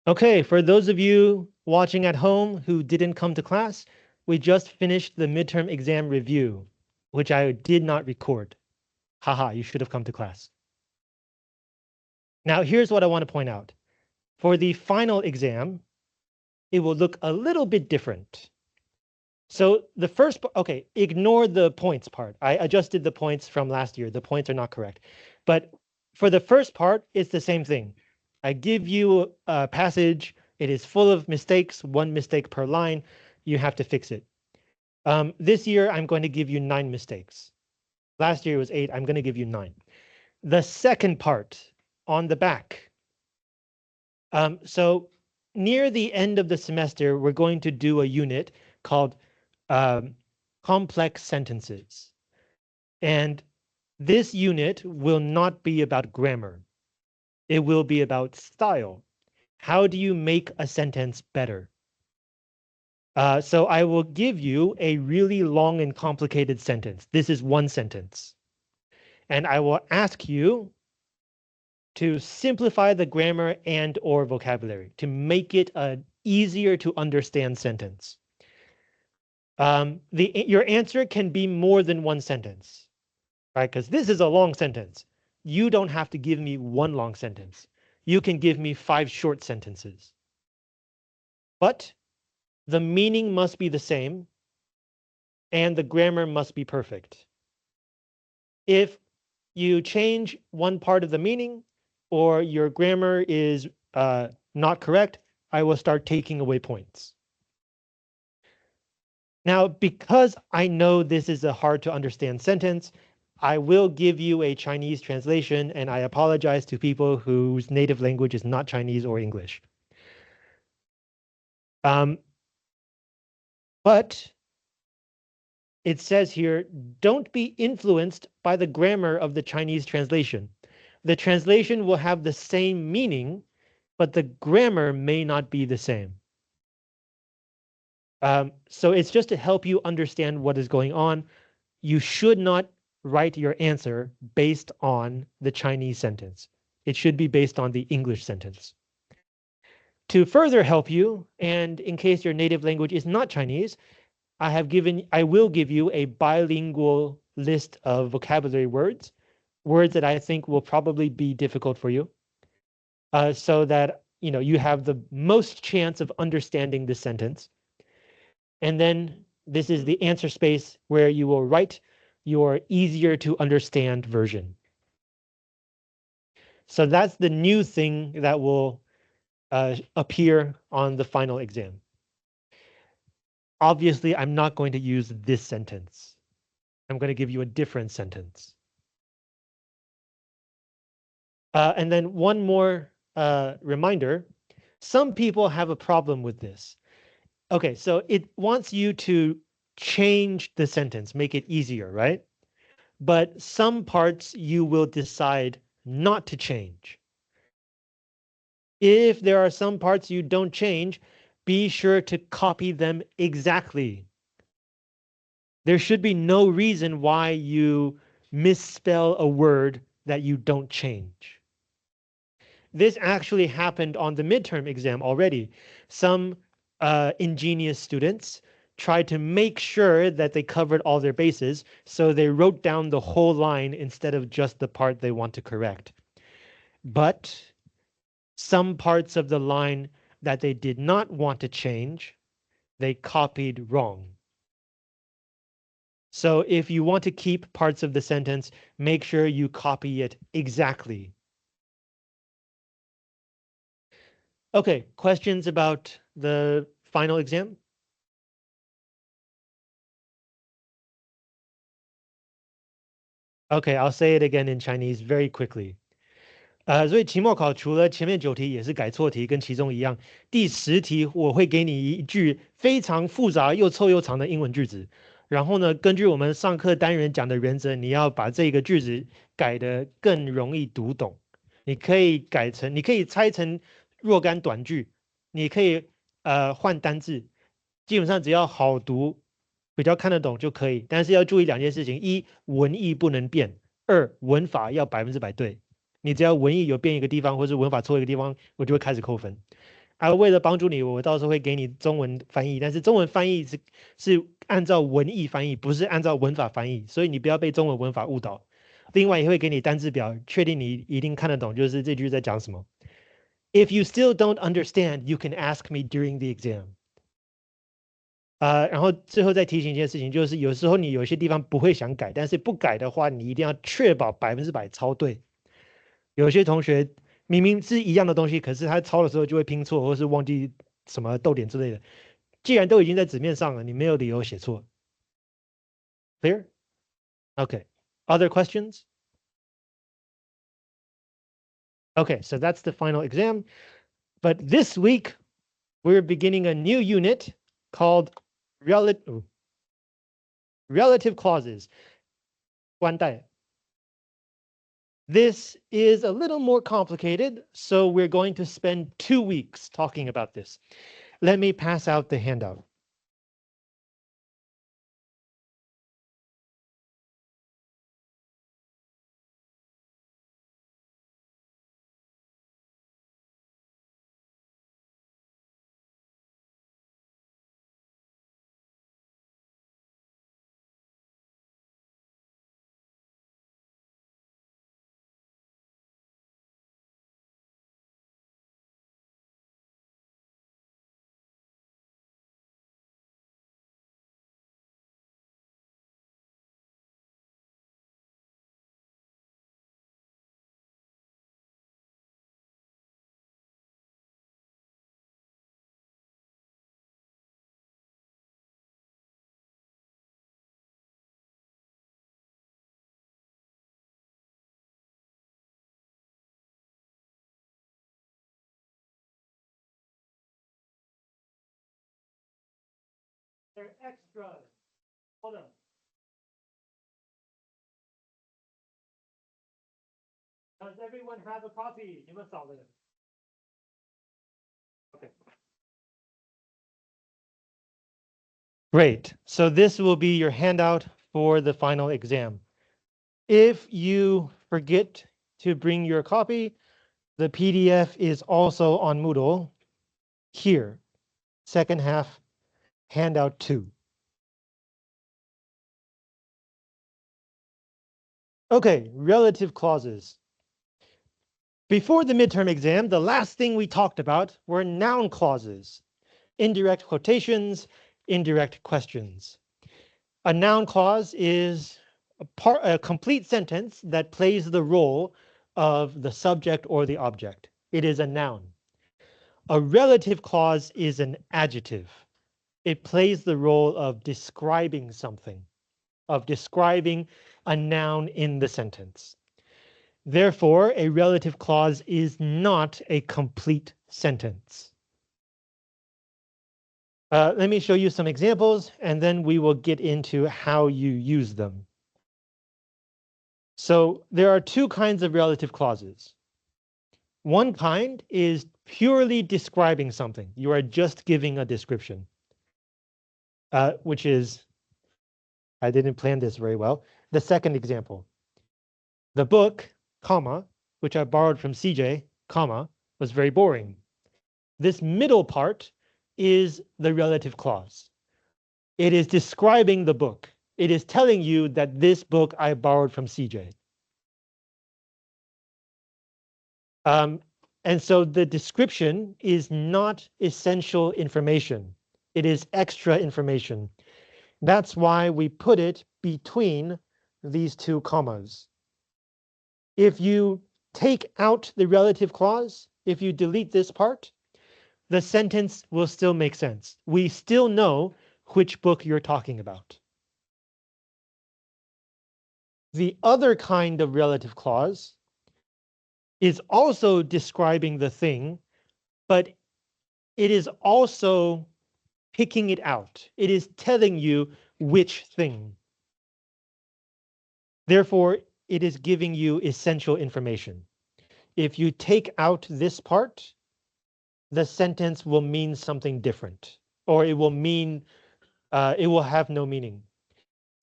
Okay, for those of you watching at home who didn't come to class, we just finished the midterm exam review, which I did not record. Haha, you should have come to class. Now, here's what I want to point out. For the final exam, it will look a little bit different. So the first, okay, ignore the points part. I adjusted the points from last year. The points are not correct. But for the first part, it's the same thing. I give you a passage. It is full of mistakes, one mistake per line. You have to fix it. This year, I'm going to give you 9 mistakes. Last year was 8. I'm going to give you 9. The second part on the back. So near the end of the semester, we're going to do a unit called complex sentences. And this unit will not be about grammar. It will be about style. How do you make a sentence better? So I will give you a really long and complicated sentence. This is one sentence. And I will ask you to simplify the grammar and or vocabulary to make it an easier to understand sentence. Your answer can be more than one sentence, right? Because this is a long sentence. You don't have to give me one long sentence. You can give me 5 short sentences. But the meaning must be the same and the grammar must be perfect. If you change one part of the meaning or your grammar is not correct, I will start taking away points. Now, because I know this is a hard to understand sentence, I will give you a Chinese translation, and I apologize to people whose native language is not Chinese or English. But it says here, don't be influenced by the grammar of the Chinese translation. The translation will have the same meaning, but the grammar may not be the same. So it's just to help you understand what is going on. You should not write your answer based on the Chinese sentence. It should be based on the English sentence. To further help you, and in case your native language is not Chinese, I will give you a bilingual list of vocabulary words that I think will probably be difficult for you, so that you have the most chance of understanding this sentence. And then this is the answer space where you will write your easier to understand version. So that's the new thing that will appear on the final exam. Obviously, I'm not going to use this sentence. I'm going to give you a different sentence. And then one more reminder. Some people have a problem with this. Okay, so it wants you to change the sentence, make it easier, right? But some parts you will decide not to change. If there are some parts you don't change, be sure to copy them exactly. There should be no reason why you misspell a word that you don't change. This actually happened on the midterm exam already. Some ingenious students tried to make sure that they covered all their bases, so they wrote down the whole line instead of just the part they want to correct. But some parts of the line that they did not want to change, they copied wrong. So if you want to keep parts of the sentence, make sure you copy it exactly. Okay, questions about the final exam? Okay, I'll say it again in Chinese very quickly. 所以期末考除了前面9题也是改错题，跟其中一样，第10题我会给你一句非常复杂又臭又长的英文句子，然后呢，根据我们上课单元讲的原则，你要把这个句子改得更容易读懂。你可以拆成若干短句，你可以换单字，基本上只要好读，比较看得懂就可以。但是要注意2件事情：一，文意不能变；二，文法要100%对。你只要文意有变一个地方，或是文法错一个地方，我就会开始扣分。啊，为了帮助你，我到时候会给你中文翻译，但是中文翻译是按照文意翻译，不是按照文法翻译，所以你不要被中文文法误导。另外也会给你单字表，确定你一定看得懂，就是这句在讲什么。If you still don't understand, you can ask me during the exam. 然后最后再提醒一件事情，就是有时候你有些地方不会想改，但是不改的话，你一定要确保100%抄对。有些同学明明是一样的东西，可是他抄的时候就会拼错，或是忘记什么逗点之类的。既然都已经在纸面上了，你没有理由写错。Clear? Okay. Other questions? Okay, so that's the final exam. But this week, we're beginning a new unit called relative clauses. 关代. This is a little more complicated, so we're going to spend 2 weeks talking about this. Let me pass out the handout. They're extras. Hold on. Does everyone have a copy? You must all it. Okay. Great. So this will be your handout for the final exam. If you forget to bring your copy, the PDF is also on Moodle here, second half, handout 2. Okay, relative clauses. Before the midterm exam, the last thing we talked about were noun clauses, indirect quotations, indirect questions. A noun clause is a complete sentence that plays the role of the subject or the object. It is a noun. A relative clause is an adjective. It plays the role of describing something, of describing a noun in the sentence. Therefore, a relative clause is not a complete sentence. Let me show you some examples, and then we will get into how you use them. So there are 2 kinds of relative clauses. One kind is purely describing something. You are just giving a description, which is, I didn't plan this very well. The second example, the book, comma, which I borrowed from CJ, comma, was very boring. This middle part is the relative clause. It is describing the book. It is telling you that this book I borrowed from CJ. And so the description is not essential information. It is extra information. That's why we put it between these 2 commas. If you take out the relative clause, if you delete this part, the sentence will still make sense. We still know which book you're talking about. The other kind of relative clause is also describing the thing, but it is also picking it out. It is telling you which thing. Therefore, it is giving you essential information. If you take out this part, the sentence will mean something different, or it will mean, it will have no meaning.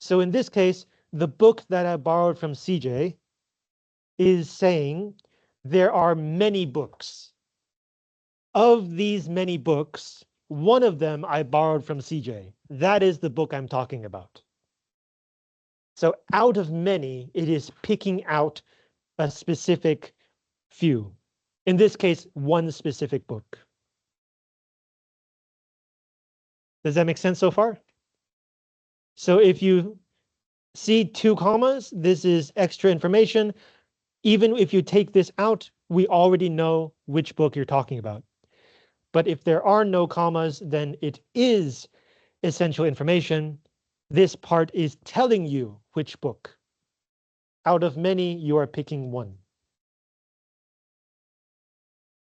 So in this case, the book that I borrowed from CJ is saying there are many books. of these many books, one of them I borrowed from CJ. That is the book I'm talking about. So out of many, it is picking out a specific few. In this case, one specific book. Does that make sense so far? So if you see 2 commas, this is extra information. Even if you take this out, we already know which book you're talking about. But if there are no commas, then it is essential information. This part is telling you which book. Out of many, you are picking one.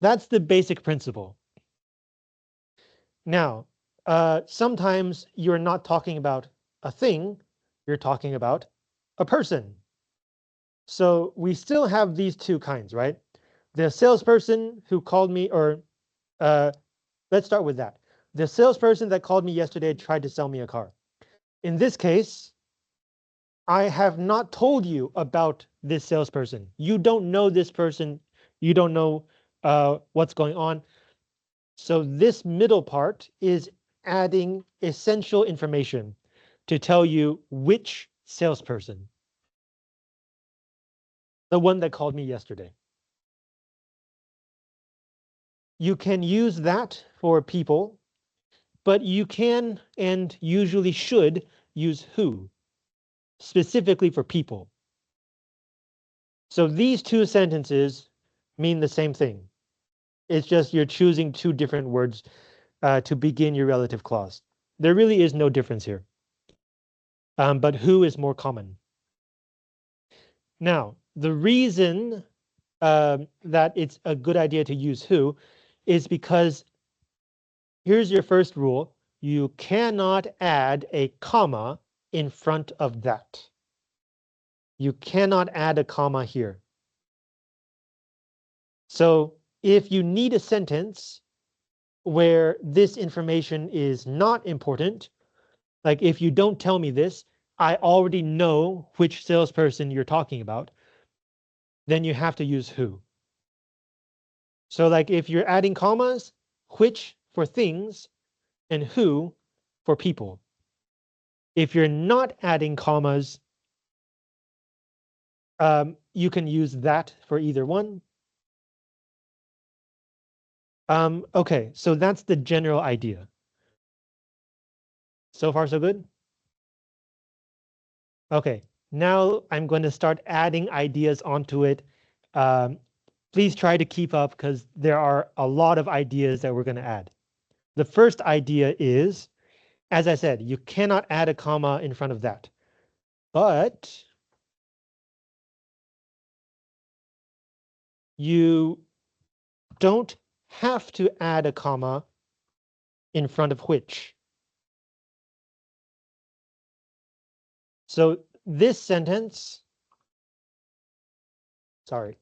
That's the basic principle. Now, sometimes you're not talking about a thing, you're talking about a person. So we still have these 2 kinds, right? The salesperson who called me, or let's start with that. The salesperson that called me yesterday tried to sell me a car. In this case, I have not told you about this salesperson. You don't know this person. You don't know what's going on. So this middle part is adding essential information to tell you which salesperson. The one that called me yesterday. You can use that for people, but you can and usually should use who, specifically for people. So these 2 sentences mean the same thing. It's just you're choosing 2 different words to begin your relative clause. There really is no difference here. But who is more common. Now, the reason that it's a good idea to use who is because here's your first rule. You cannot add a comma in front of that. You cannot add a comma here. So if you need a sentence where this information is not important, like if you don't tell me this, I already know which salesperson you're talking about, then you have to use who. So like if you're adding commas, which for things and who for people. If you're not adding commas, you can use that for either one. Okay, so that's the general idea. So far, so good? Okay, now I'm going to start adding ideas onto it. Please try to keep up because there are a lot of ideas that we're going to add. The first idea is, as I said, you cannot add a comma in front of that. But you don't have to add a comma in front of which. So this sentence, sorry,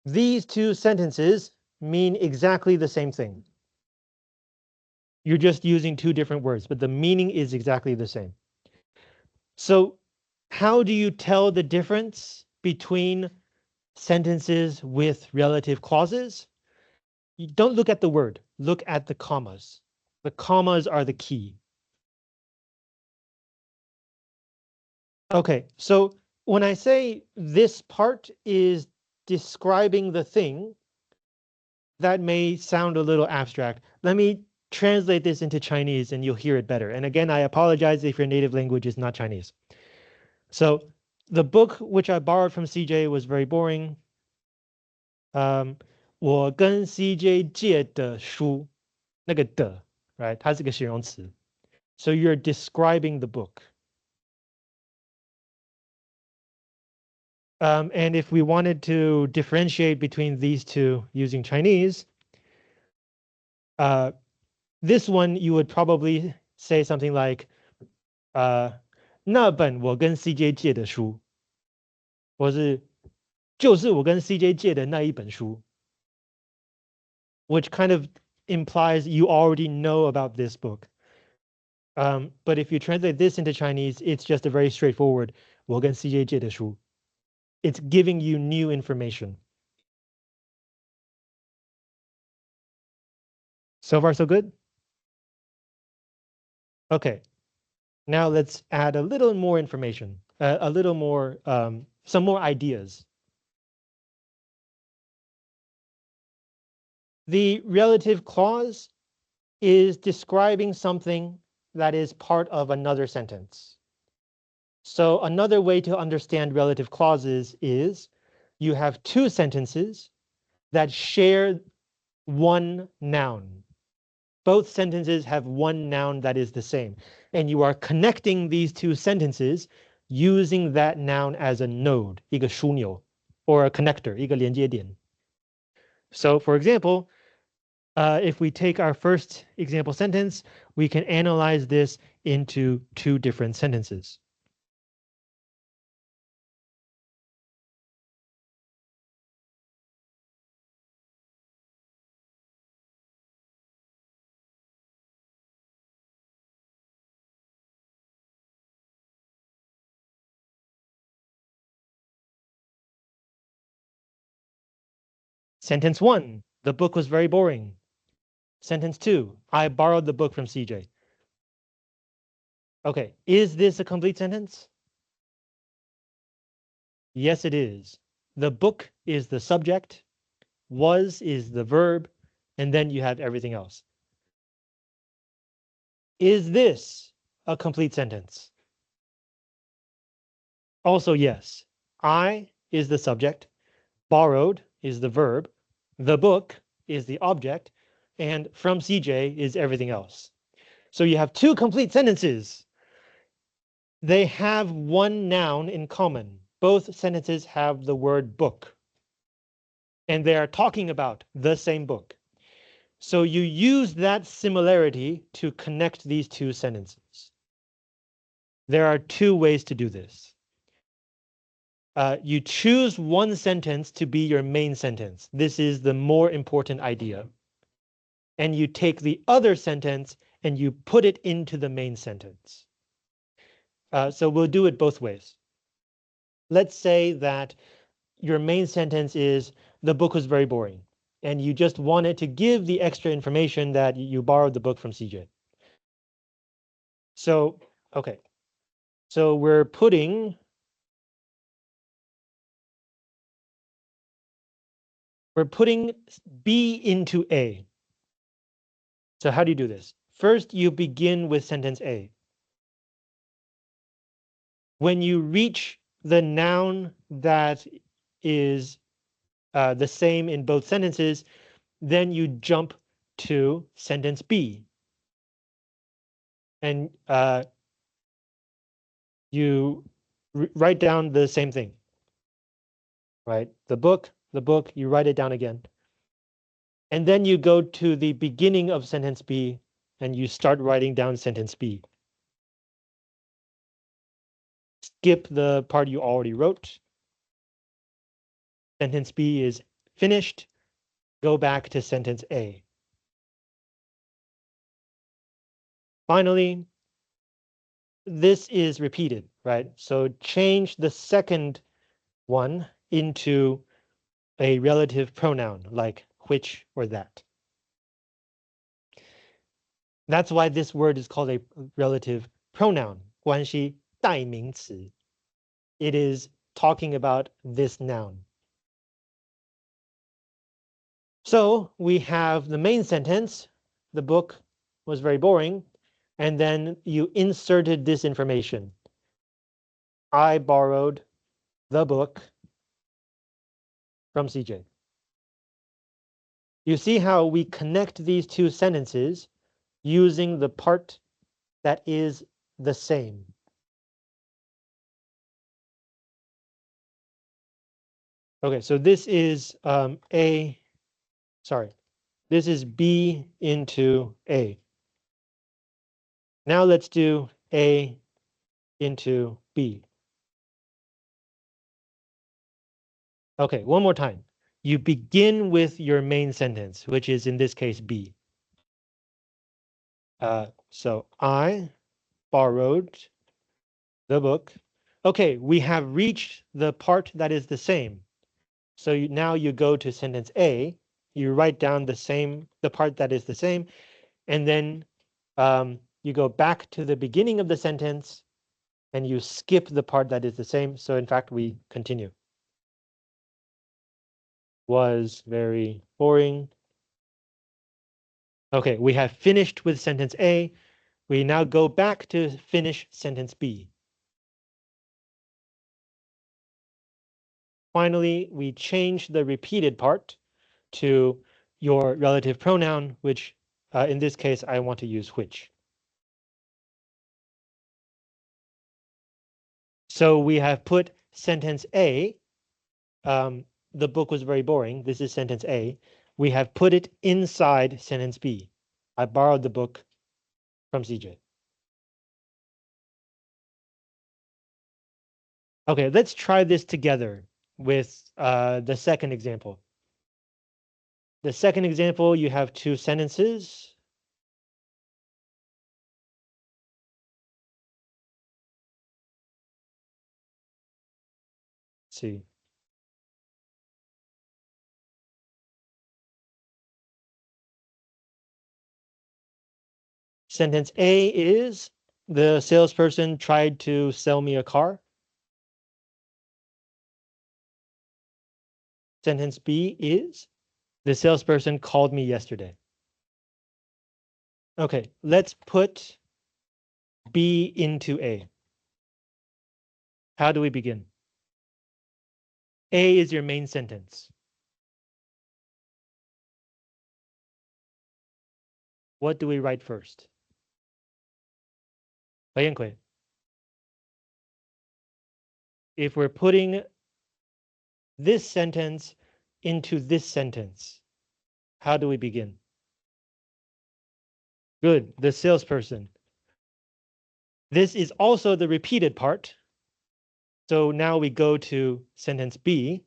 these 2 sentences mean exactly the same thing. You're just using 2 different words, but the meaning is exactly the same. So how do you tell the difference between sentences with relative clauses? You don't look at the word, look at the commas. The commas are the key. Okay, so when I say this part is describing the thing, that may sound a little abstract. Let me translate this into Chinese and you'll hear it better. And again, I apologize if your native language is not Chinese. So the book which I borrowed from CJ was very boring. 我跟 CJ 借的书，那个的 right? 它是个形容词. So you're describing the book. And if we wanted to differentiate between these 2 using Chinese, this one you would probably say something like, 那本我跟 CJ 借的书，或是就是我跟 CJ 借的那一本书, which kind of implies you already know about this book. But if you translate this into Chinese, it's just a very straightforward 我跟 CJ 借的书. It's giving you new information. So far, so good? Okay, now let's add a little more information, a little more, some more ideas. The relative clause is describing something that is part of another sentence. So another way to understand relative clauses is you have two sentences that share one noun. Both sentences have one noun that is the same, and you are connecting these two sentences using that noun as a node, 一个枢纽, or a connector, 一个连接点. So for example, if we take our first example sentence, we can analyze this into two different sentences. Sentence 1, the book was very boring. Sentence 2, I borrowed the book from CJ. Okay, is this a complete sentence? Yes, it is. The book is the subject, was is the verb, and then you have everything else. Is this a complete sentence? Also, yes. I is the subject, borrowed is the verb, the book is the object, and from CJ is everything else. So you have two complete sentences. They have one noun in common. Both sentences have the word book. And they are talking about the same book. So you use that similarity to connect these two sentences. There are two ways to do this. You choose one sentence to be your main sentence. This is the more important idea. And you take the other sentence and you put it into the main sentence. So we'll do it both ways. Let's say that your main sentence is, the book was very boring, and you just wanted to give the extra information that you borrowed the book from CJ. So, okay. So we're putting B into A. So how do you do this? First, you begin with sentence A. When you reach the noun that is the same in both sentences, then you jump to sentence B. And you write down the same thing, right? The book, you write it down again. And then you go to the beginning of sentence B and you start writing down sentence B. Skip the part you already wrote. Sentence B is finished. Go back to sentence A. Finally, this is repeated, right? So change the second one into a relative pronoun like which or that. That's why this word is called a relative pronoun, 关系代名词. It is talking about this noun. So we have the main sentence, the book was very boring, and then you inserted this information. I borrowed the book from CJ. You see how we connect these two sentences using the part that is the same. Okay, so this is this is B into A. Now let's do A into B. Okay, one more time. You begin with your main sentence, which is in this case B. So I borrowed the book. Okay, we have reached the part that is the same. So now you go to sentence A you write down the part that is the same, and then you go back to the beginning of the sentence and you skip the part that is the same. So in fact, we continue. Was very boring. Okay, we have finished with sentence A. We now go back to finish sentence B. Finally, we change the repeated part to your relative pronoun, which in this case, I want to use which. So we have put sentence A, the book was very boring. This is sentence A. We have put it inside sentence B. I borrowed the book from CJ. Okay, let's try this together with the second example. The second example, you have two sentences. Let's see. Sentence A is, the salesperson tried to sell me a car. Sentence B is, the salesperson called me yesterday. Okay, let's put B into A. How do we begin? A is your main sentence. What do we write first? If we're putting this sentence into this sentence, how do we begin? Good, the salesperson. This is also the repeated part. So now we go to sentence B.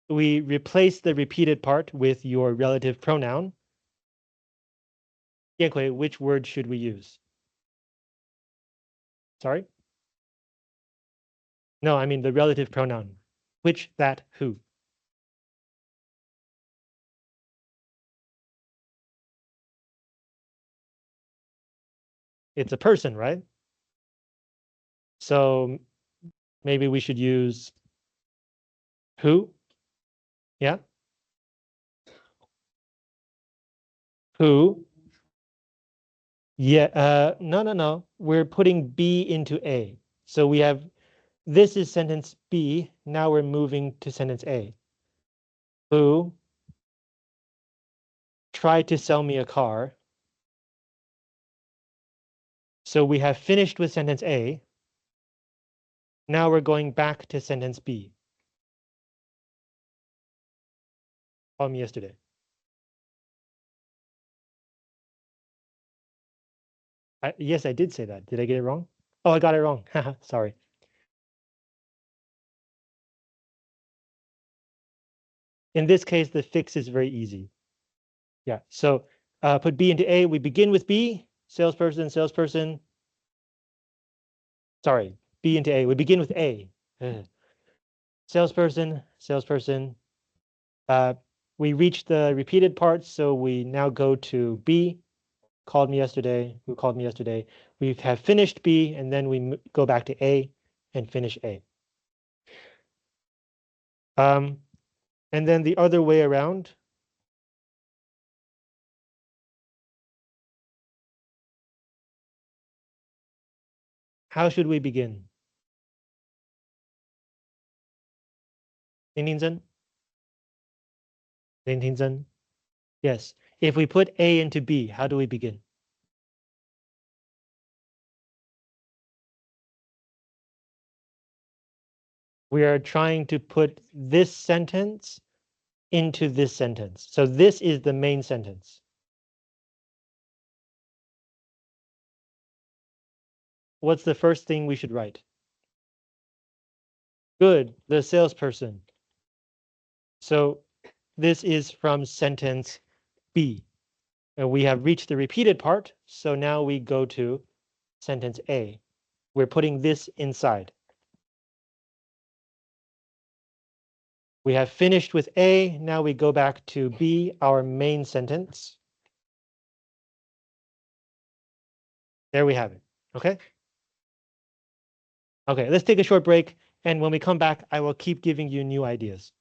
We replace the repeated part with your relative pronoun. Which word should we use? Sorry? No, I mean the relative pronoun. Which, that, who? It's a person, right? So maybe we should use who? Yeah? Who? Yeah, no. We're putting B into A. So we have, this is sentence B. Now we're moving to sentence A. Who tried to sell me a car. So we have finished with sentence A. Now we're going back to sentence B. Called me yesterday. Yes, I did say that. Did I get it wrong? Oh, I got it wrong. Sorry. In this case, the fix is very easy. Yeah, so put B into A. We begin with B, salesperson. Sorry, B into A. We begin with A. Salesperson. We reach the repeated parts, so we now go to B. Called me yesterday. Who called me yesterday? We have finished B, and then we go back to A and finish A. And then the other way around. How should we begin? Yes. If we put A into B, how do we begin? We are trying to put this sentence into this sentence. So this is the main sentence. What's the first thing we should write? Good, the salesperson. So this is from sentence B. And we have reached the repeated part, so now we go to sentence A. We're putting this inside. We have finished with A. Now we go back to B, our main sentence. There we have it. Okay. Okay, let's take a short break. And when we come back, I will keep giving you new ideas.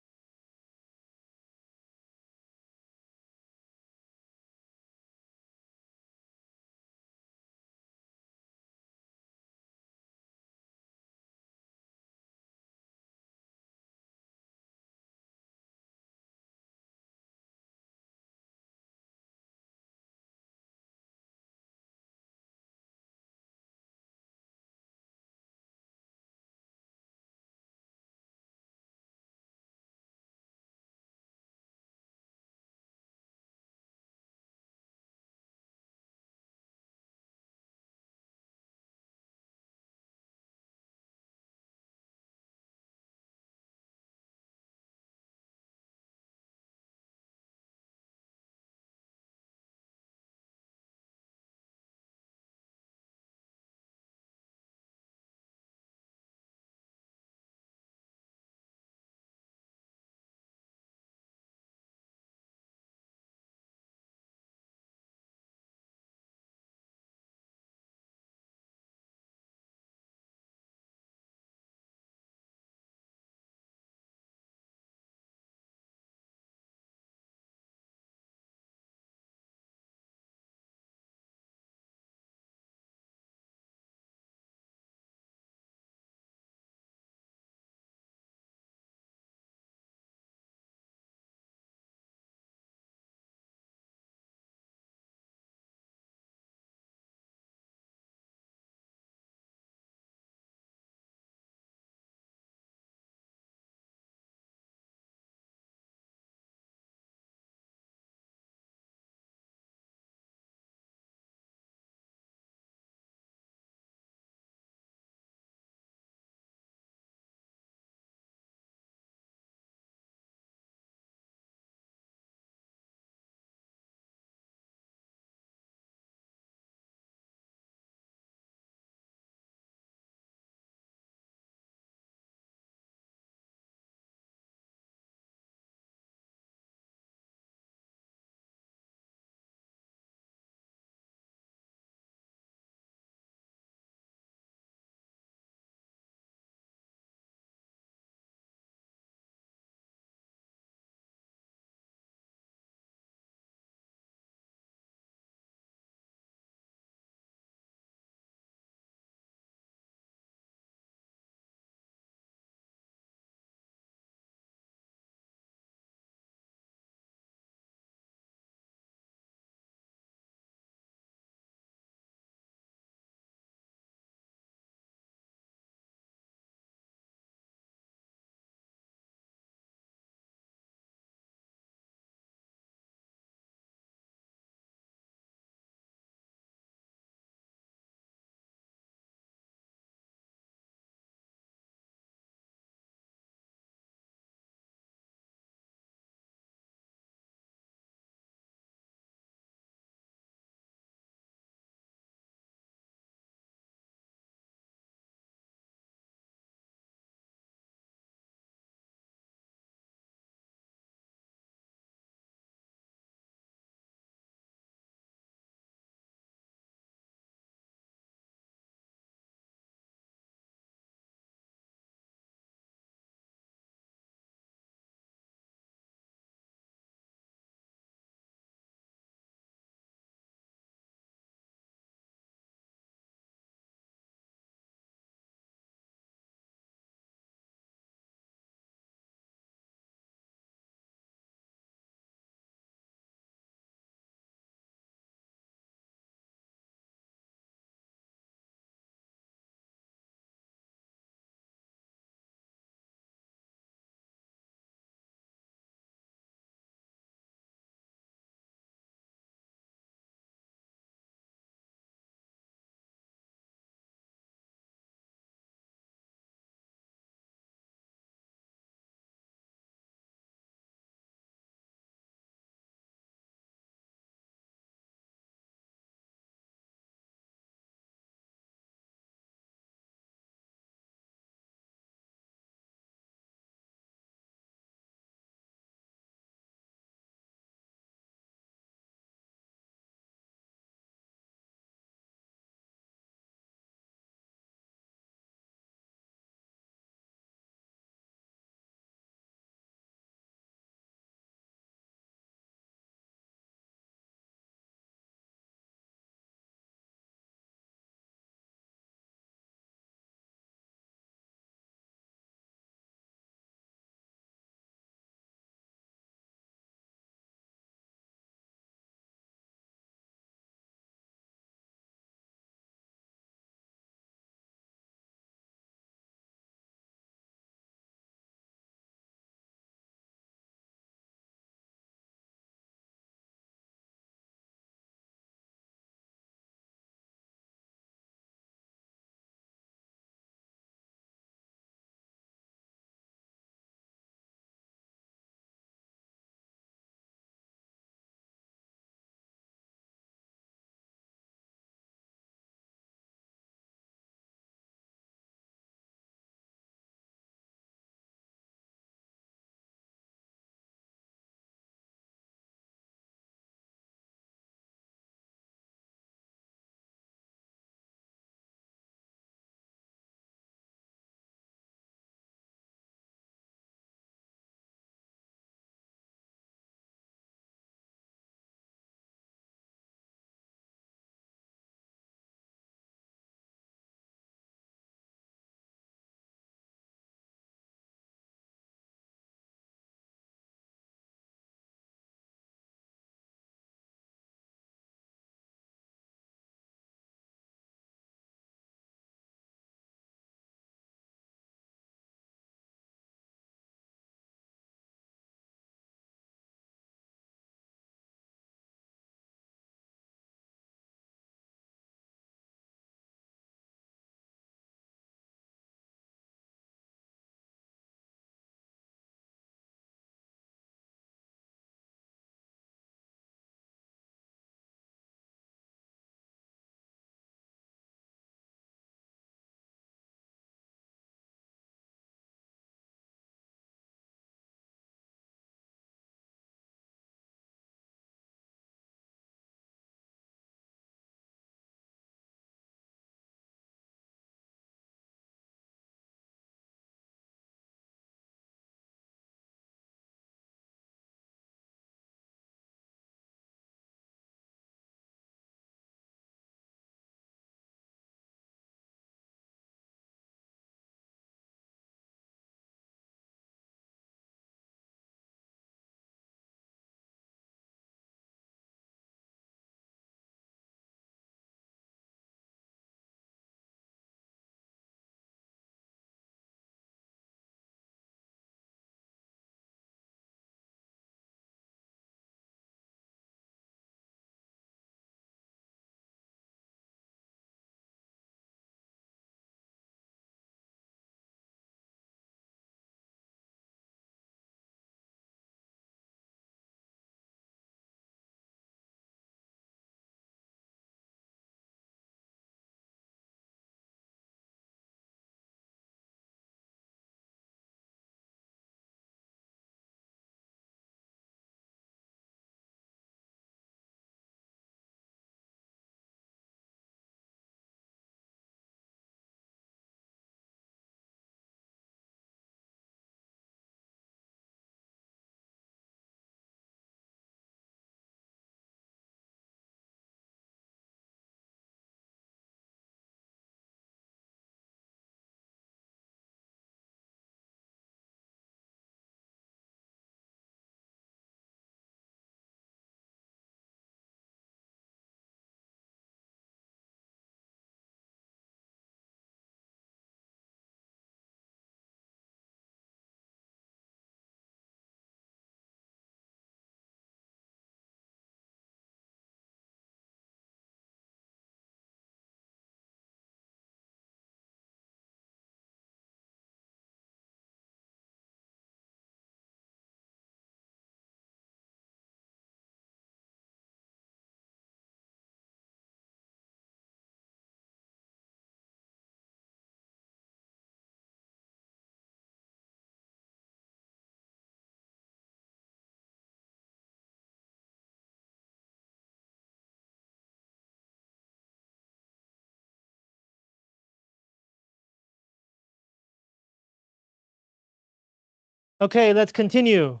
Okay, let's continue.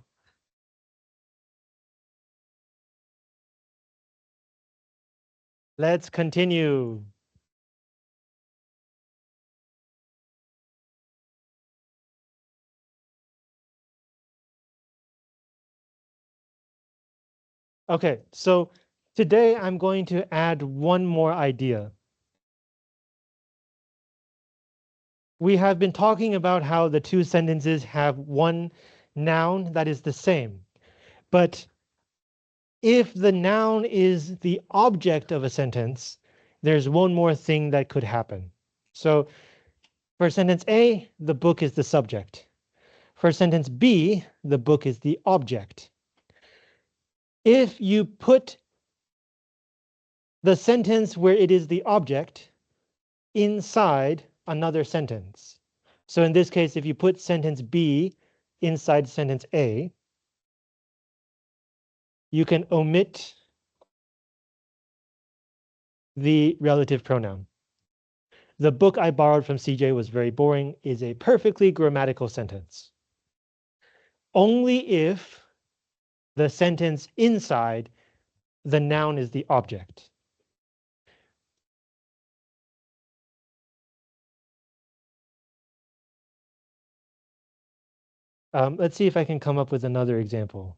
Let's continue. Okay, so today I'm going to add one more idea. We have been talking about how the two sentences have one noun that is the same. But if the noun is the object of a sentence, there's one more thing that could happen. So for sentence A, the book is the subject. For sentence B, the book is the object. If you put the sentence where it is the object inside another sentence. So in this case, if you put sentence B inside sentence A, you can omit the relative pronoun. The book I borrowed from CJ was very boring is a perfectly grammatical sentence. Only if the sentence inside the noun is the object. Let's see if I can come up with another example.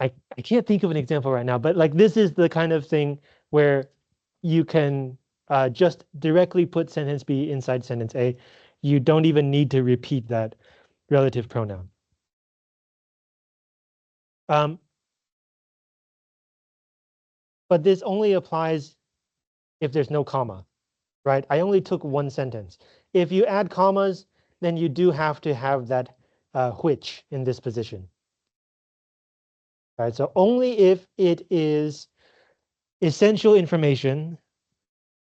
I can't think of an example right now, but like this is the kind of thing where you can just directly put sentence B inside sentence A. You don't even need to repeat that relative pronoun. But this only applies if there's no comma, right? I only took one sentence. If you add commas, then you do have to have that which in this position. All right, so only if it is essential information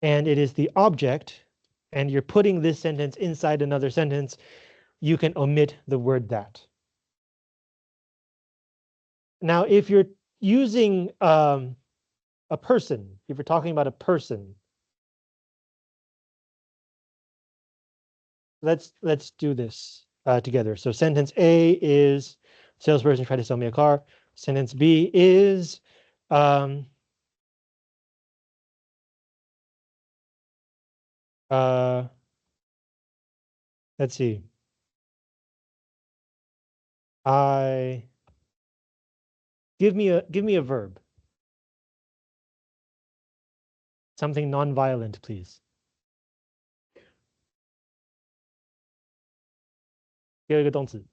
and it is the object, and you're putting this sentence inside another sentence, you can omit the word that. Now, if you're using a person, if you're talking about a person, let's do this together. So sentence A is salesperson tried to sell me a car. Sentence B is let's see. Give me a verb. Something non-violent, please. 给我一个动词.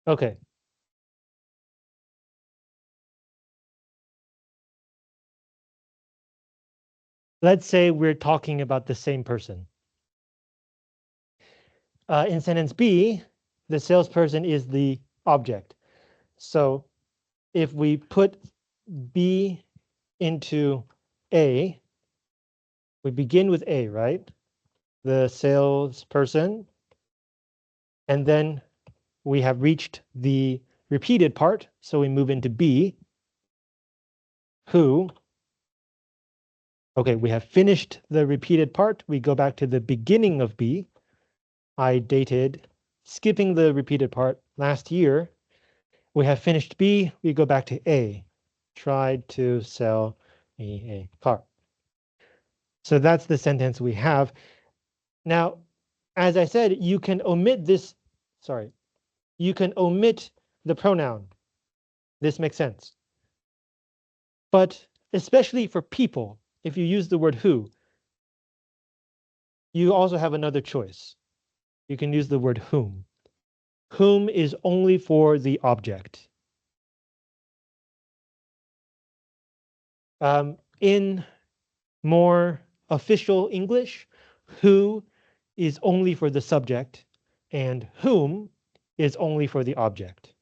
Okay. Let's say we're talking about the same person. In sentence B, the salesperson is the object. So if we put B into A, we begin with A, right? The salesperson. And then we have reached the repeated part. So we move into B, who. Okay, we have finished the repeated part. We go back to the beginning of B. I dated, skipping the repeated part, last year. We have finished B. We go back to A. Tried to sell me a car. So that's the sentence we have. Now, as I said, you can omit this. Sorry, you can omit the pronoun. This makes sense. But especially for people, if you use the word who, you also have another choice. You can use the word whom. Whom is only for the object. In more official English, who is only for the subject and whom is only for the object.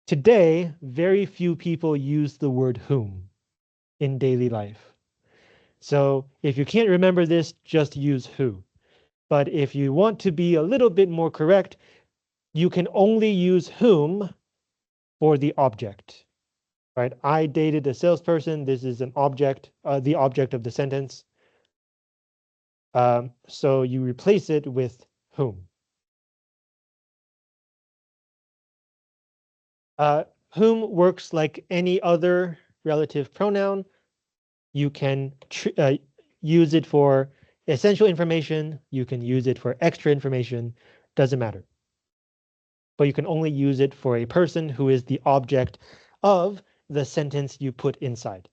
Today, very few people use the word whom in daily life. So if you can't remember this, just use who. But if you want to be a little bit more correct, you can only use whom for the object, right? I dated a salesperson. This is an object, the object of the sentence. So you replace it with whom. Whom works like any other relative pronoun. You can use it for essential information. You can use it for extra information. Doesn't matter. But you can only use it for a person who is the object of the sentence you put inside.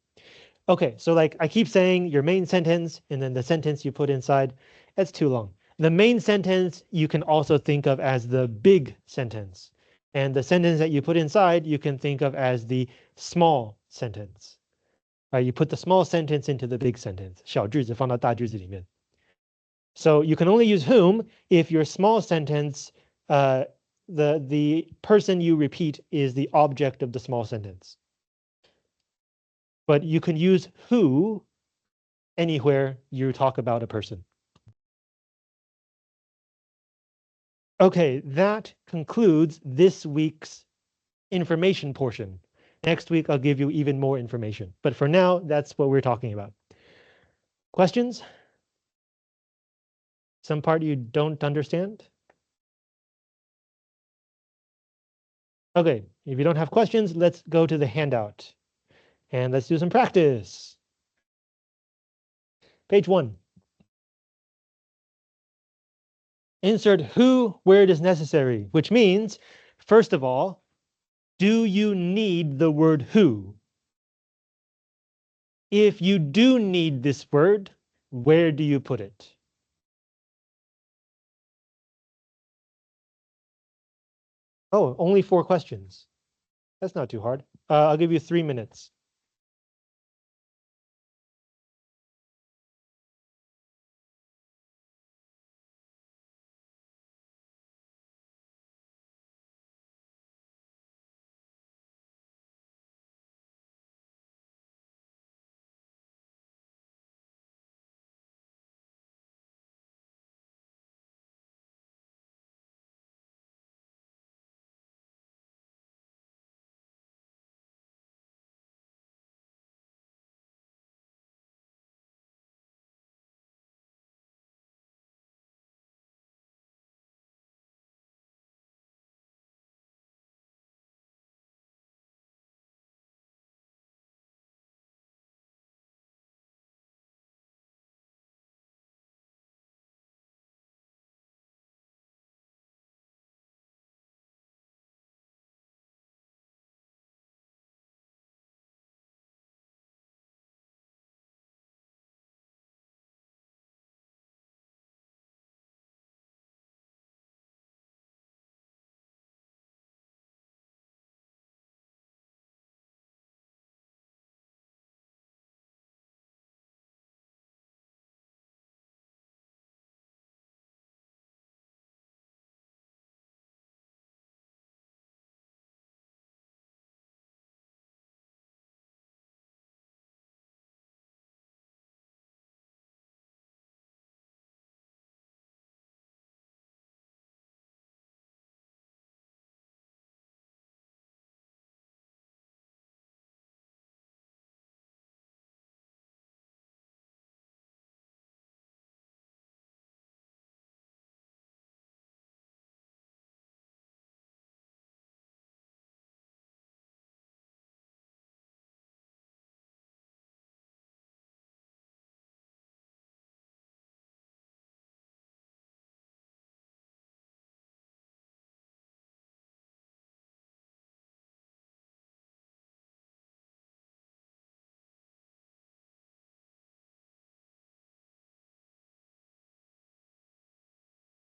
Okay, so like I keep saying your main sentence and then the sentence you put inside, that's too long. The main sentence you can also think of as the big sentence. And the sentence that you put inside, you can think of as the small sentence. Right? You put the small sentence into the big sentence. 小句子放到大句子里面. So you can only use whom if your small sentence, the person you repeat is the object of the small sentence. But you can use who anywhere you talk about a person. Okay, that concludes this week's information portion. Next week, I'll give you even more information. But for now, that's what we're talking about. Questions? Some part you don't understand? Okay, if you don't have questions, let's go to the handout. And let's do some practice. Page 1. Insert who where it is necessary, which means, first of all, do you need the word who? If you do need this word, where do you put it? Oh, only 4 questions. That's not too hard. I'll give you 3 minutes.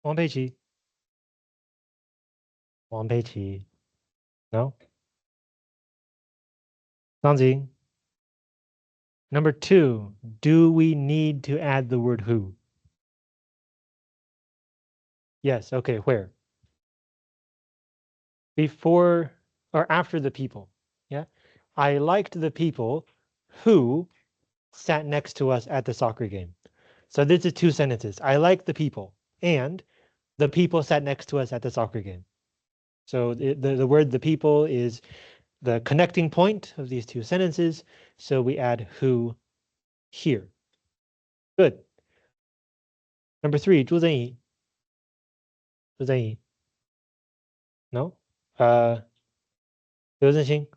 Wang Peiqi. Wang Peiqi. No? Zhang. Number 2, do we need to add the word who? Yes, okay, where? Before or after the people, yeah? I liked the people who sat next to us at the soccer game. So this is 2 sentences. I like the people and the people sat next to us at the soccer game. So the word the people is the connecting point of these two sentences. So we add who here. Good. Number 3, 朱增怡. 朱增怡. No? 刘振兴.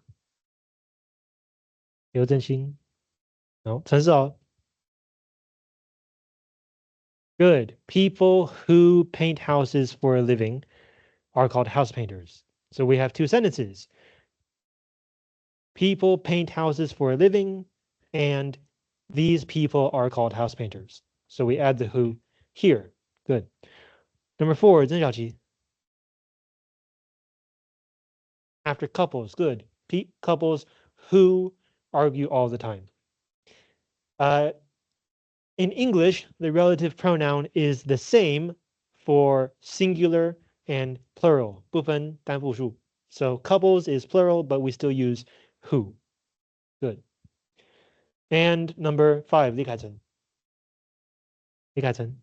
刘振兴. No? 陈世豪. Good. People who paint houses for a living are called house painters. So we have two sentences. People paint houses for a living, and these people are called house painters. So we add the who here. Good. Number 4, 曾小琪. After couples, good. Couples who argue all the time. In English, the relative pronoun is the same for singular and plural, 部分单复数. So couples is plural, but we still use who. Good. And number 5, 李凯成. 李凯成.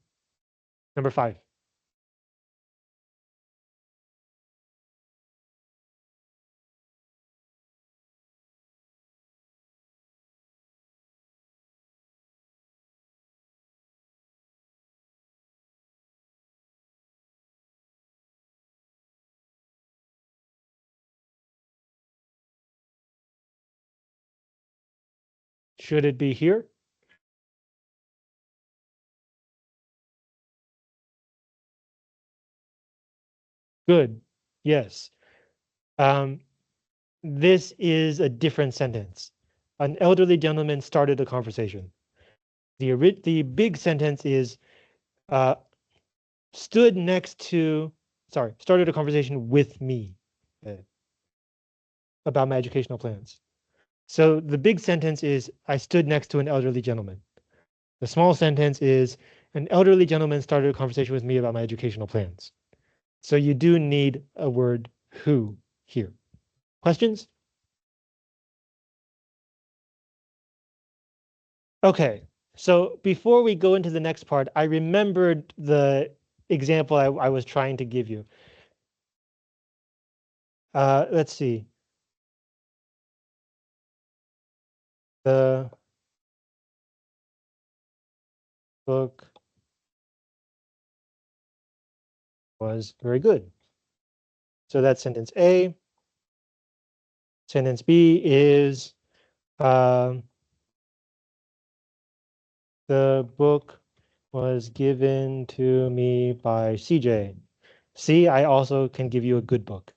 Number 5. Should it be here? Good. Yes. This is a different sentence. An elderly gentleman started a conversation. The big sentence is started a conversation with me about my educational plans. So the big sentence is, I stood next to an elderly gentleman. The small sentence is, an elderly gentleman started a conversation with me about my educational plans. So you do need a word who here. Questions? Okay, so before we go into the next part, I remembered the example I was trying to give you. Let's see. The book was very good. So that's sentence A. Sentence B is the book was given to me by CJ. See, I also can give you a good book.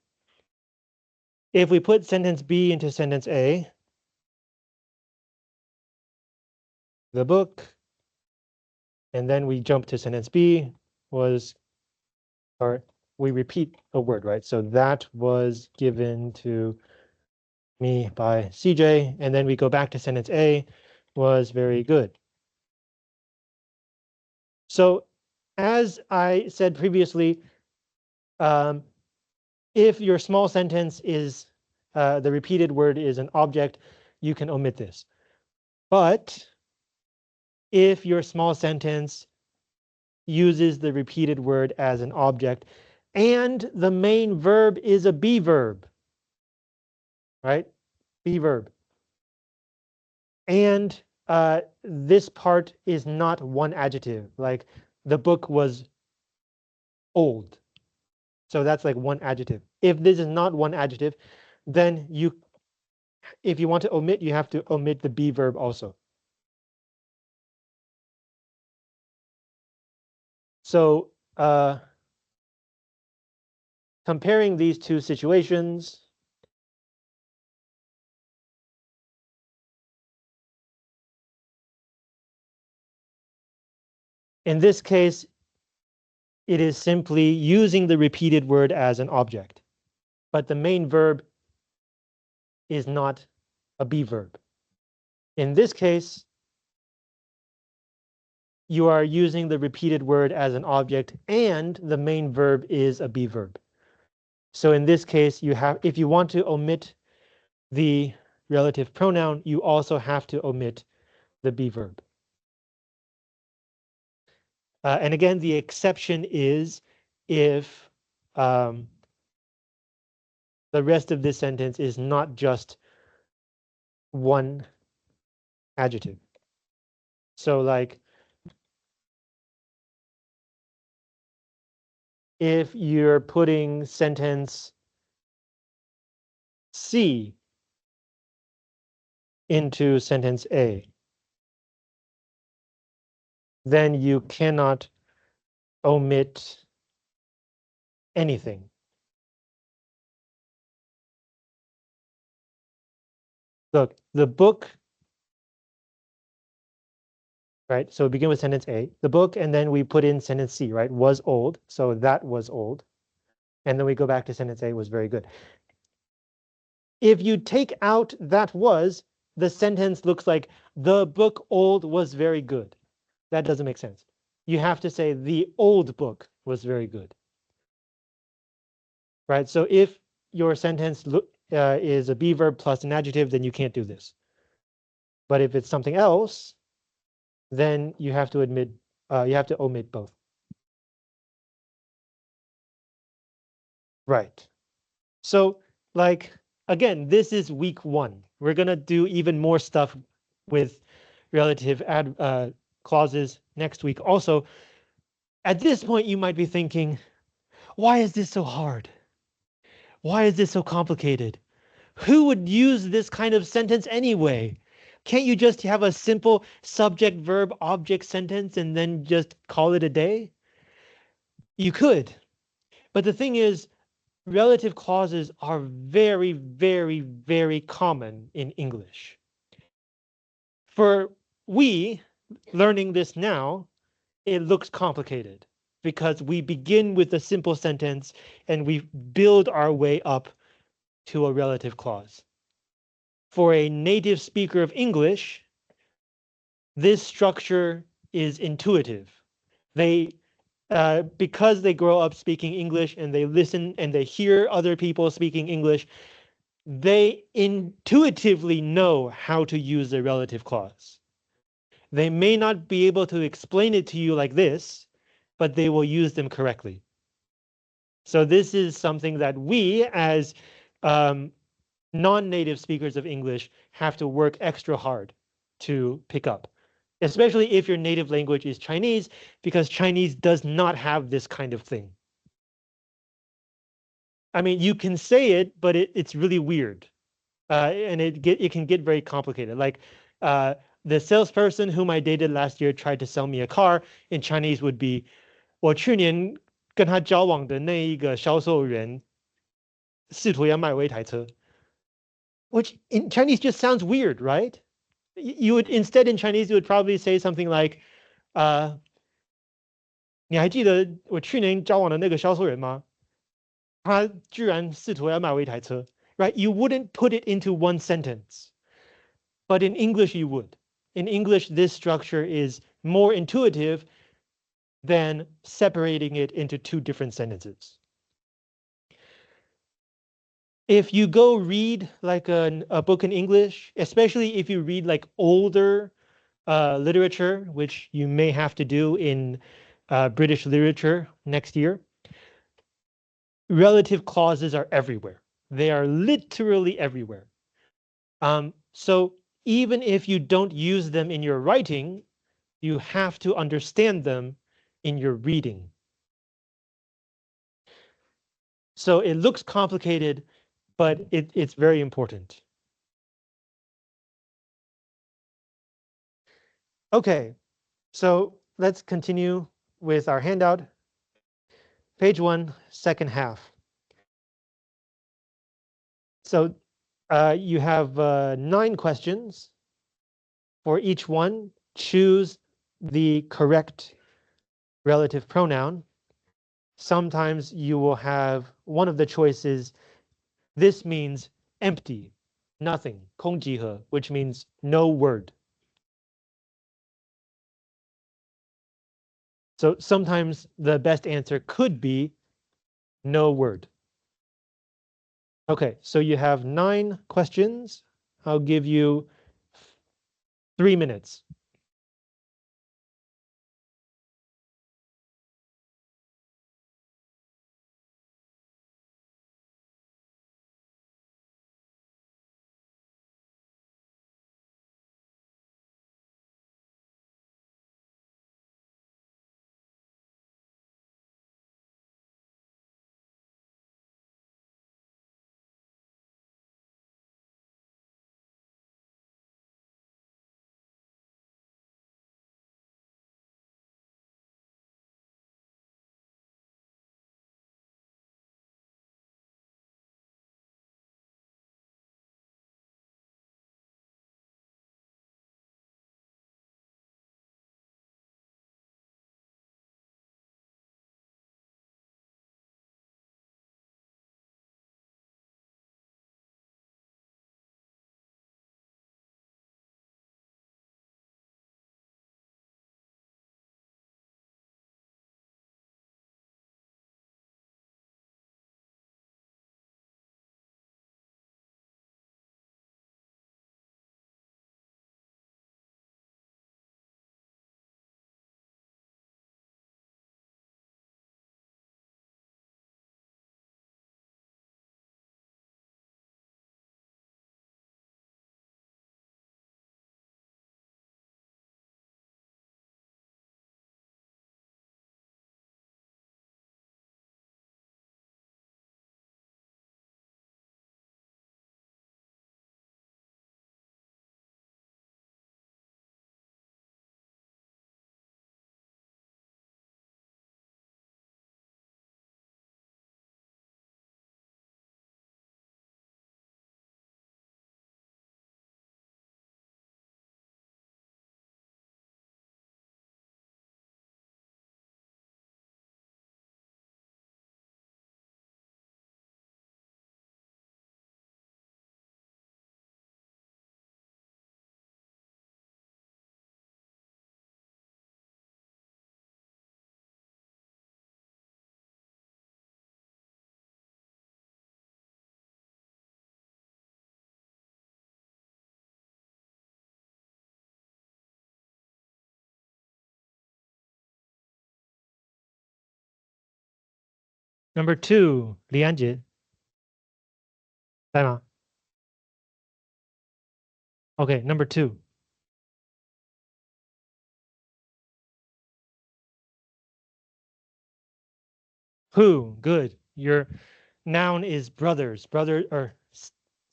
If we put sentence B into sentence A, the book, and then we jump to sentence B was, or we repeat a word, right? So that was given to me by CJ, and then we go back to sentence A was very good. So as I said previously, if your small sentence is the repeated word is an object, you can omit this. But if your small sentence uses the repeated word as an object and the main verb is a be verb, right? Be verb. And this part is not one adjective, like the book was old. So that's like one adjective. If this is not one adjective, then if you want to omit, you have to omit the be verb also. So comparing these two situations, in this case, it is simply using the repeated word as an object, but the main verb is not a be verb. In this case, you are using the repeated word as an object and the main verb is a be verb. So in this case, if you want to omit the relative pronoun, you also have to omit the be verb. And again, the exception is if the rest of this sentence is not just one adjective. So like, if you're putting sentence C into sentence A, then you cannot omit anything. Look, the book, right? So we begin with sentence A, the book, and then we put in sentence C, right? Was old, so that was old. And then we go back to sentence A, was very good. If you take out that was, the sentence looks like the book old was very good. That doesn't make sense. You have to say the old book was very good. Right? So if your sentence is a be verb plus an adjective, then you can't do this. But if it's something else, then you have to omit both. Right. So like, again, this is week 1. We're gonna do even more stuff with relative clauses next week. Also, at this point, you might be thinking, why is this so hard? Why is this so complicated? Who would use this kind of sentence anyway? Can't you just have a simple subject, verb, object sentence and then just call it a day? You could. But the thing is, relative clauses are very, very, very common in English. For we, learning this now, it looks complicated because we begin with a simple sentence and we build our way up to a relative clause. For a native speaker of English, this structure is intuitive. They, because they grow up speaking English and they listen and they hear other people speaking English, they intuitively know how to use the relative clause. They may not be able to explain it to you like this, but they will use them correctly. So this is something that we, as non-native speakers of English, have to work extra hard to pick up, especially if your native language is Chinese, because Chinese does not have this kind of thing. I mean, you can say it, but it's really weird, and it can get very complicated. Like the salesperson whom I dated last year tried to sell me a car. In Chinese would be 我去年跟他交往的那一个销售人试图要卖我一台车, which in Chinese just sounds weird, right? You would instead in Chinese you would probably say something like, 你还记得我去年交往的那个销售人吗？他居然试图要卖我一台车, right? You wouldn't put it into one sentence, but in English you would. In English, this structure is more intuitive than separating it into 2 different sentences. If you go read like a book in English, especially if you read like older literature, which you may have to do in British literature next year, relative clauses are everywhere. They are literally everywhere. So even if you don't use them in your writing, you have to understand them in your reading. So it looks complicated, but it's very important. Okay, so let's continue with our handout. Page 1, second half. So you have 9 questions. For each one, choose the correct relative pronoun. Sometimes you will have one of the choices. This means empty, nothing, 空集合, which means no word. So sometimes the best answer could be no word. Okay, so you have 9 questions. I'll give you 3 minutes. Number 2, 李安杰在吗 Okay, number 2. Who? Good. Your noun is brothers, brother or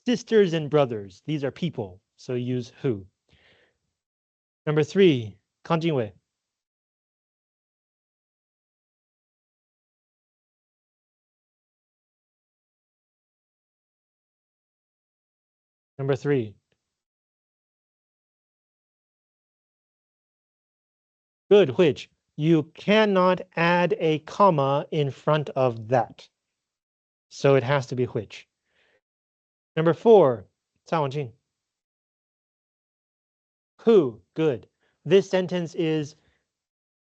sisters and brothers. These are people, so use who. Number 3, 康敬伟. Number 3. Good, which? You cannot add a comma in front of that. So it has to be which. Number 4, 蔡文庆. Who? Good. This sentence is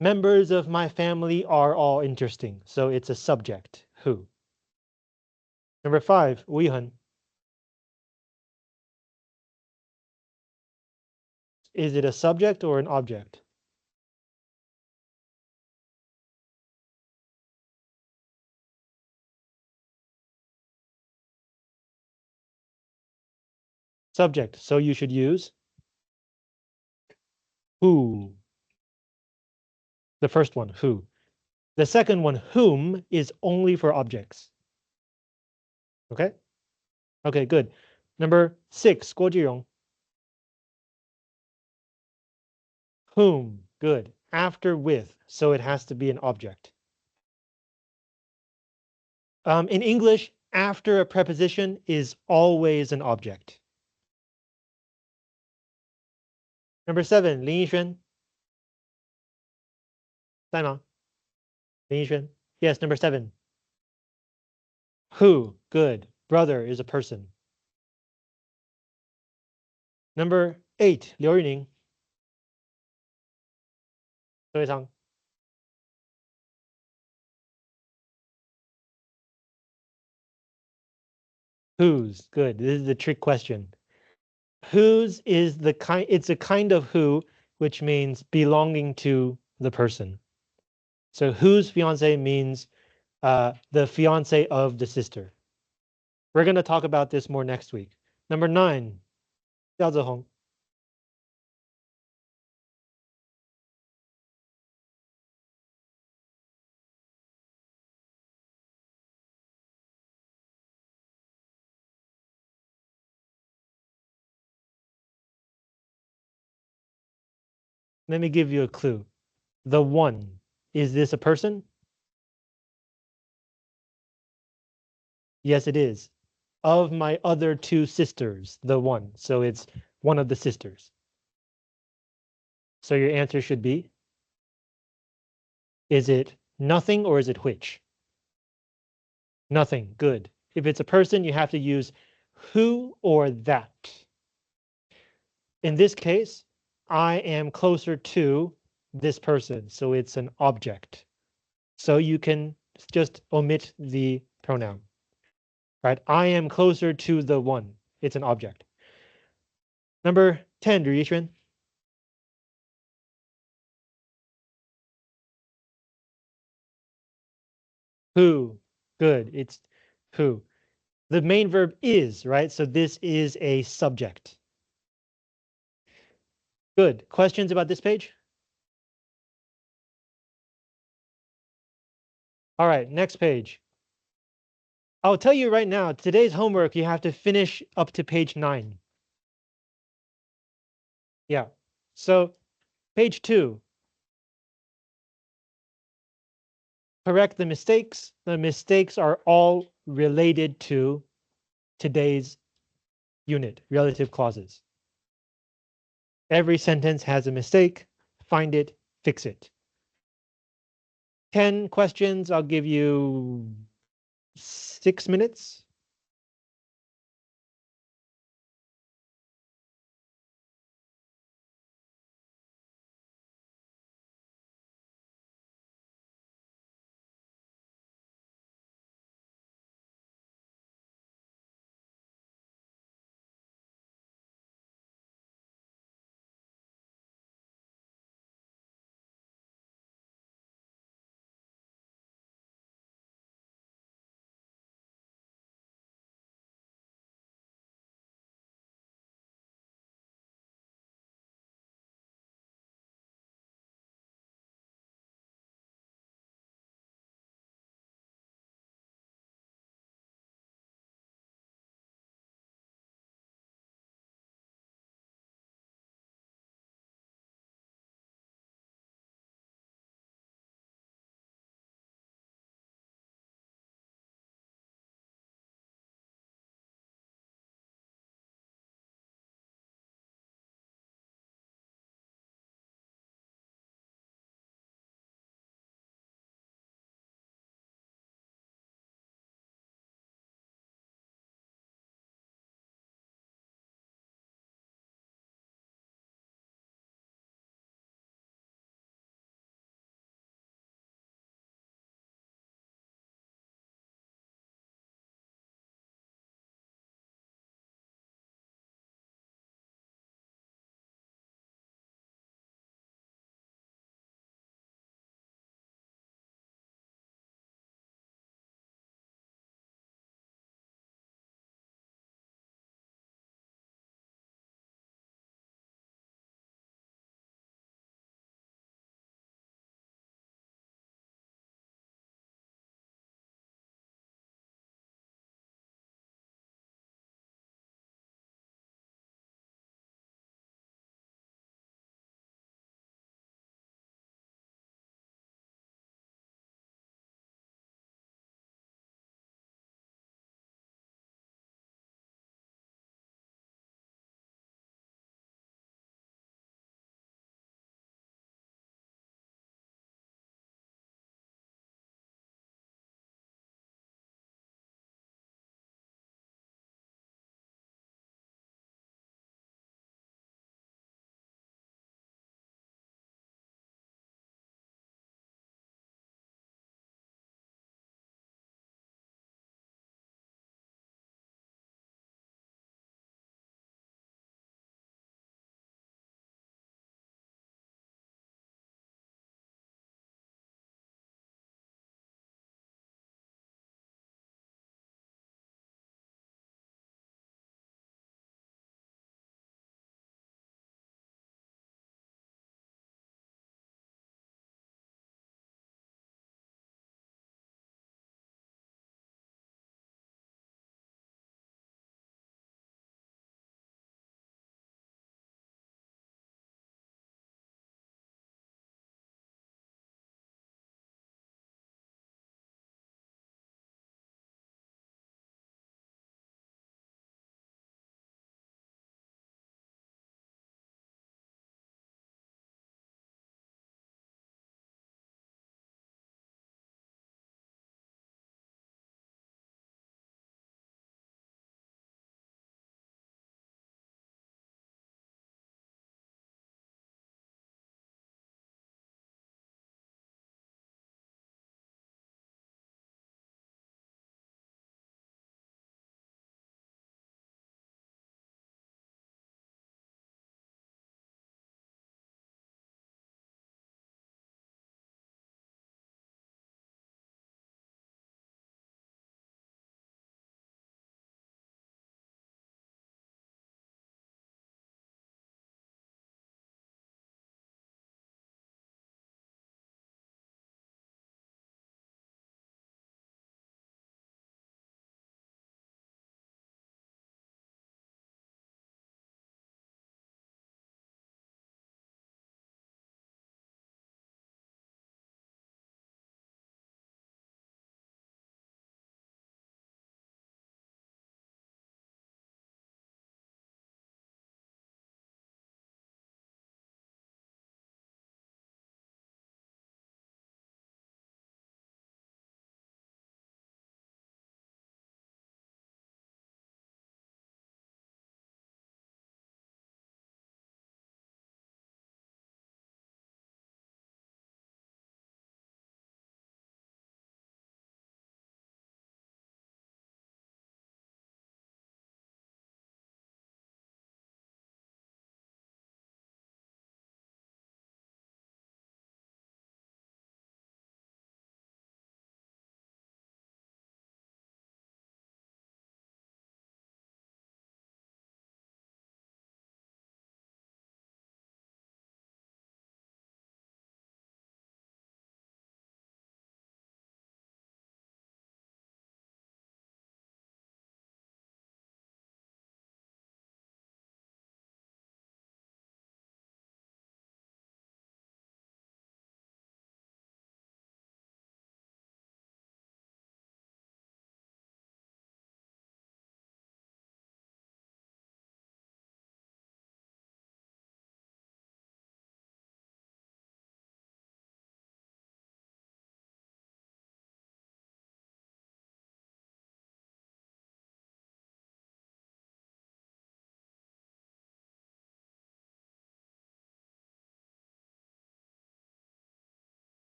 members of my family are all interesting. So it's a subject. Who? Number 5, 吴亦恒. Is it a subject or an object? Subject. So you should use who. The first one, who. The second one, whom, is only for objects. Okay? Okay, good. Number 6, 郭志荣. Whom. Good. After with. So it has to be an object. In English, after a preposition is always an object. Number 7, 林奕轩. 在吗? 林奕轩. Yes, number 7. Who. Good. Brother is a person. Number 8, 刘玉宁. 周一昌. Whose. Good. This is a trick question. Whose is the kind, it's a kind of who, which means belonging to the person. So whose fiance means the fiance of the sister. We're going to talk about this more next week. Number 9, 廖子红. Let me give you a clue. The one. Is this a person? Yes, it is. Of my other 2 sisters, the one. So it's one of the sisters. So your answer should be, is it nothing or is it which? Nothing. Good. If it's a person, you have to use who or that. In this case, I am closer to this person, so it's an object. So you can just omit the pronoun. Right? I am closer to the one. It's an object. Number 10, 吕一轩. Who. Good. It's who. The main verb is, right? So this is a subject. Good. Questions about this page? All right, next page. I'll tell you right now, today's homework, you have to finish up to page 9. Yeah. So page 2. Correct the mistakes. The mistakes are all related to today's unit, relative clauses. Every sentence has a mistake. Find it, fix it. 10 questions. I'll give you 6 minutes.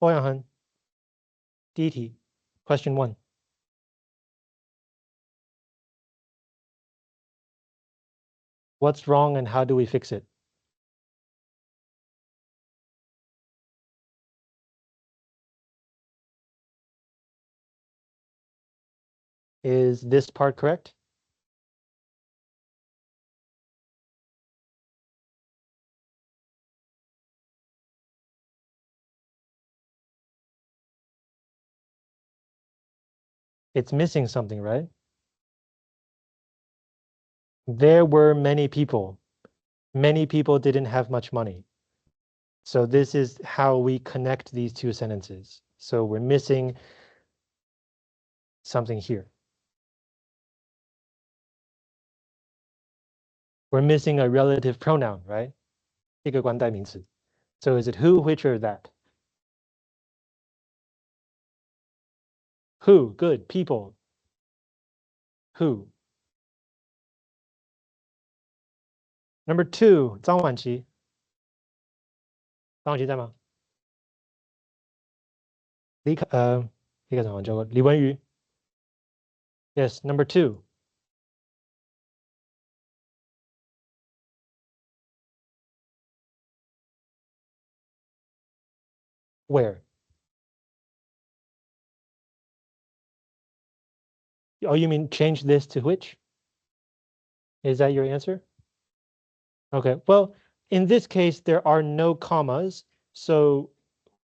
欧阳恒，第一题 ，Question 1. What's wrong and how do we fix it? Is this part correct? It's missing something, right? There were many people. Many people didn't have much money. So this is how we connect these two sentences. So we're missing something here. We're missing a relative pronoun, right? 一个关代名词. So is it who, which, or that? Who, good, people. Who. Number 2, 张晚琪. 张晚琪在吗？李文瑜. Yes, number 2. Where? Oh, you mean change this to which? Is that your answer? Okay, well, in this case, there are no commas, so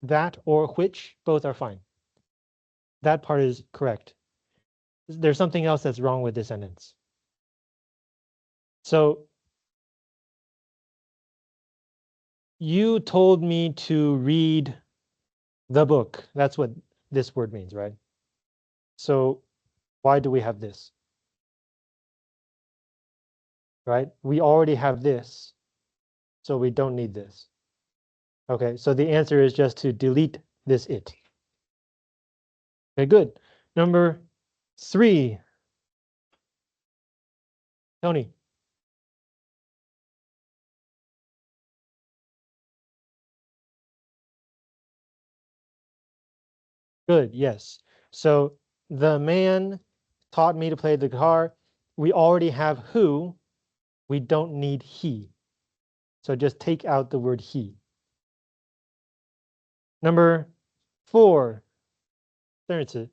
that or which, both are fine. That part is correct. There's something else that's wrong with this sentence. So you told me to read the book. That's what this word means, right? So why do we have this? Right? We already have this, so we don't need this. Okay, so the answer is just to delete this it. Okay, good. Number 3. Tony. Good, yes. So the man taught me to play the guitar. We already have who. We don't need he. So just take out the word he. Number 4. 生日词.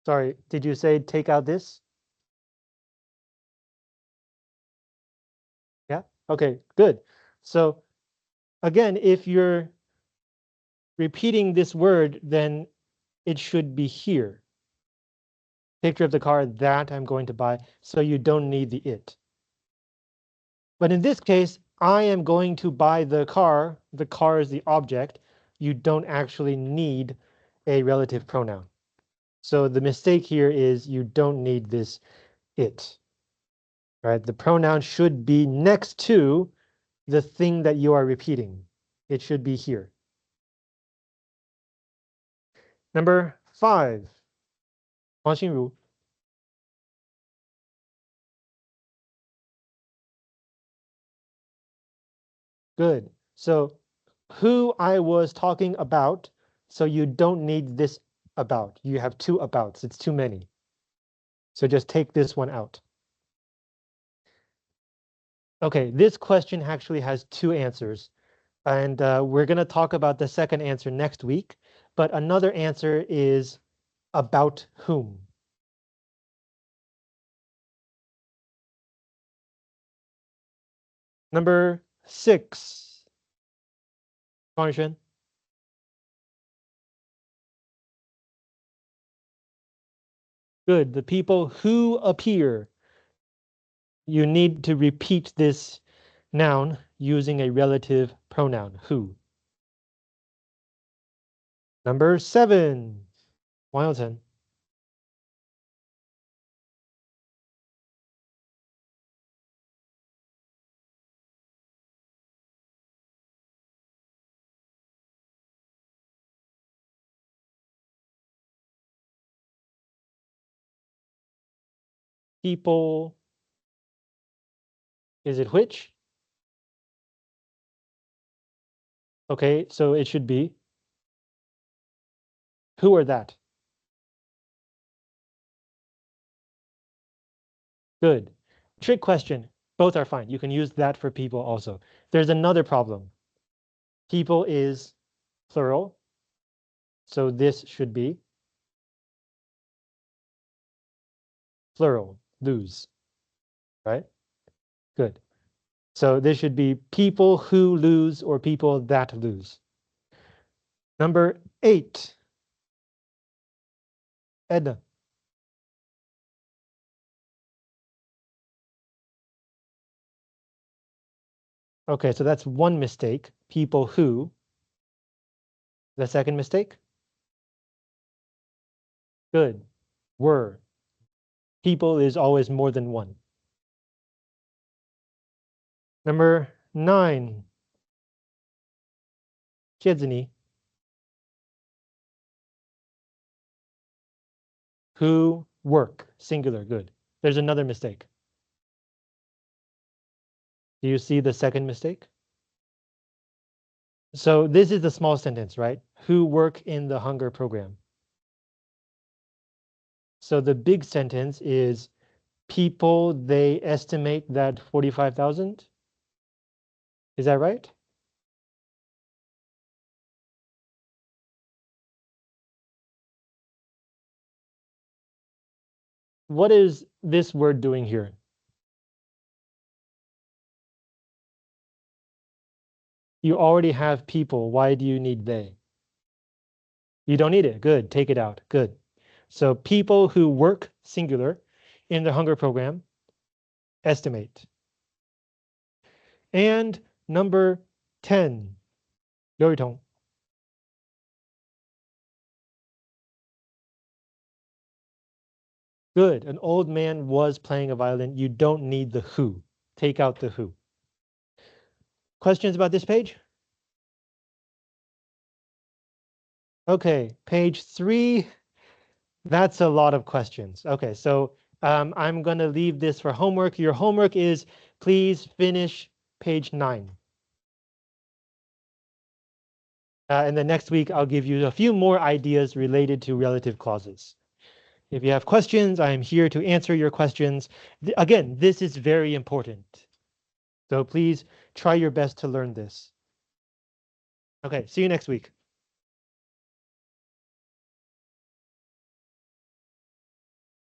Sorry, did you say take out this? Yeah, okay, good. So again, if you're repeating this word, then it should be here. Picture of the car that I'm going to buy, so you don't need the it. But in this case, I am going to buy the car. The car is the object. You don't actually need a relative pronoun. So the mistake here is you don't need this it. Right? The pronoun should be next to the thing that you are repeating. It should be here. Number 5. 黄心如. Good. So who I was talking about, so you don't need this about. You have 2 abouts. It's too many. So just take this one out. Okay, this question actually has 2 answers. And we're going to talk about the second answer next week. But another answer is about whom. Number 6. 方宇轩. Good. The people who appear. You need to repeat this noun using a relative pronoun, who. Number 7. 王佑成. People. Is it which? Okay, so it should be who are that? Good. Trick question. Both are fine. You can use that for people also. There's another problem. People is plural. So this should be plural, lose, right? Good. So this should be people who lose or people that lose. Number 8. Edna. Okay, so that's one mistake. People who. The second mistake? Good. Were. People is always more than one. Number 9. 蝎子你. Who work, singular, good. There's another mistake. Do you see the second mistake? So this is the small sentence, right? Who work in the hunger program. So the big sentence is people, they estimate that 45,000. Is that right? What is this word doing here? You already have people. Why do you need they? You don't need it. Good. Take it out. Good. So people who work, singular, in the hunger program, estimate. And number 10. 刘雨桐. Good. An old man was playing a violin. You don't need the who. Take out the who. Questions about this page? Okay, page 3. That's a lot of questions. Okay, so I'm going to leave this for homework. Your homework is please finish page 9. And then next week, I'll give you a few more ideas related to relative clauses. If you have questions, I am here to answer your questions. Again, this is very important. So please try your best to learn this. Okay, see you next week.